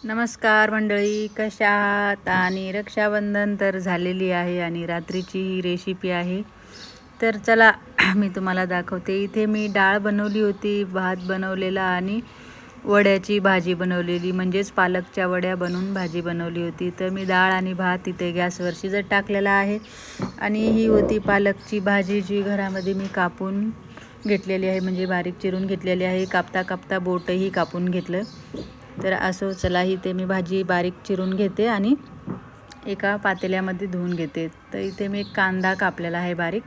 नमस्कार मंडळी, कशा आहात? आणि रक्षाबंधन तर झालेली आहे आणि रात्रीची ही रेसिपी आहे. तर चला मी तुम्हाला दाखवते. इथे मी डाळ बनवली होती, भात बनवलेला आणि वड्याची भाजी बनवलेली, म्हणजेच पालकच्या वड्या बनवून भाजी बनवली होती. तर मी डाळ आणि भात इथे गॅसवर शिजत टाकलेला आहे आणि ही होती पालकची भाजी, जी घरामध्ये मी कापून घेतलेली आहे, म्हणजे बारीक चिरून घेतलेली आहे. कापता कापता बोटही कापून घेतलं. तर असो, चला इथे मी भाजी बारीक चिरून घेते आणि एका पातेल्यामध्ये धुवून घेते. तर इथे मी एक कांदा कापलेला आहे बारीक,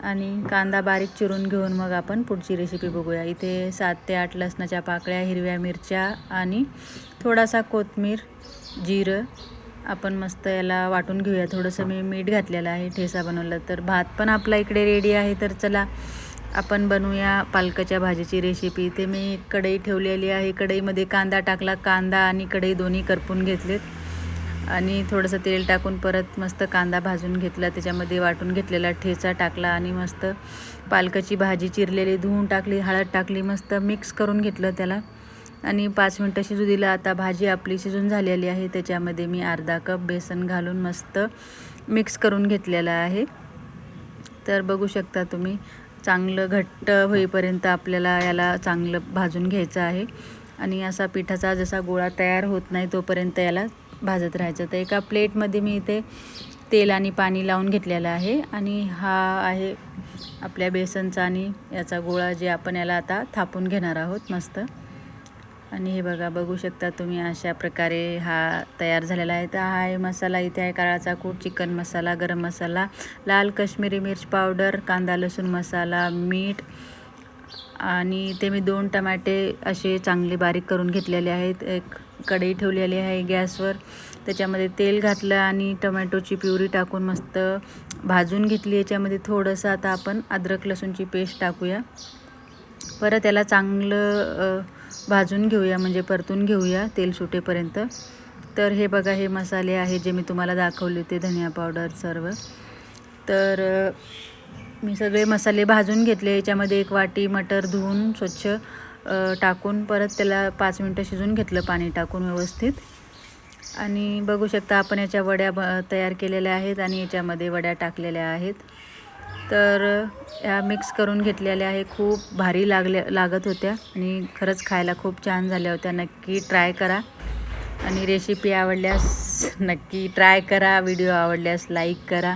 आणि कांदा बारीक चिरून घेऊन मग आपण पुढची रेसिपी बघूया. इथे 7 ते 8 लसणाच्या पाकळ्या, हिरव्या मिरच्या आणि थोडासा कोथिंबीर, जिरं आपण मस्त याला वाटून घेऊया. थोडंसं मी मीठ घातलेलं आहे, ठेचा बनवला. तर भात पण आपला इकडे रेडी आहे. तर चला आपण बनवूया पालकाच्या भाजीची रेसिपी. ते मी कढई ठेवलेली आहे. कढईमध्ये कांदा टाकला. कांदा आणि कढई दोन्ही करपून घेतलेत आणि थोडंसं तेल टाकून परत मस्त कांदा भाजून घेतला. त्याच्यामध्ये वाटून घेतलेला ठेचा टाकला आणि मस्त पालकाची भाजी चिरलेली धुवून टाकली, हळद टाकली, मस्त मिक्स करून घेतलं त्याला आणि 5 मिनटं शिजू दिलं. आता भाजी आपली शिजून झालेली आहे. त्याच्यामध्ये मी अर्धा कप बेसन घालून मस्त मिक्स करून घेतलेलं आहे. तर बघू शकता तुम्ही, चांगलं घट्ट होईपर्यंत आपल्याला याला चांगलं भाजून घ्यायचं आहे आणि असा पिठाचा जसा गोळा तयार होत नाही तोपर्यंत याला भाजत राहायचं. तर एका प्लेटमध्ये मी इथे तेल आणि पाणी लावून घेतलेलं आहे आणि हा आहे आपल्या बेसनचा आणि याचा गोळा, जे आपण याला आता थापून घेणार आहोत मस्त. आणि हे बघू शकता तुम्ही, अशा प्रकारे हा तयार झालेला आहे. तर हा आहे मसाला. इथे आहे काळाचा कूट, चिकन मसाला, गरम मसाला, लाल कश्मीरी मिर्च पावडर, कांदा लसूण मसाला, मीठ, आणि ते मी 2 टमाटे असे चांगले बारीक करून घेतलेले आहेत. एक कढई ठेवलेली आहे गॅसवर, त्याच्यामध्ये तेल घातलं आणि टोमॅटोची प्युरी टाकून मस्त भाजून घेतली. याच्यामध्ये थोडंसं आता आपण अद्रक लसूणची पेस्ट टाकूया. परत याला चांगलं भाजून घेऊया, म्हणजे परतून घेऊया तेल सुटेपर्यंत. तर हे बघा, हे मसाले आहे जे मी तुम्हाला दाखवले होते, धनिया पावडर सर्व. तर मी सगळे मसाले भाजून घेतले. याच्यामध्ये 1 वाटी मटर धुवून स्वच्छ टाकून परत त्याला 5 मिनटं शिजून घेतलं पाणी टाकून व्यवस्थित. आणि बघू शकता आपण याच्या वड्या तयार केलेल्या आहेत आणि याच्यामध्ये वड्या टाकलेल्या आहेत. तर ह्या मिक्स करून घेतलेल्या आहे. खूप भारी लागत होत्या आणि खरंच खायला खूप छान झाल्या होत्या. नक्की ट्राय करा आणि रेसिपी आवडल्यास नक्की ट्राय करा. व्हिडिओ आवडल्यास लाईक करा.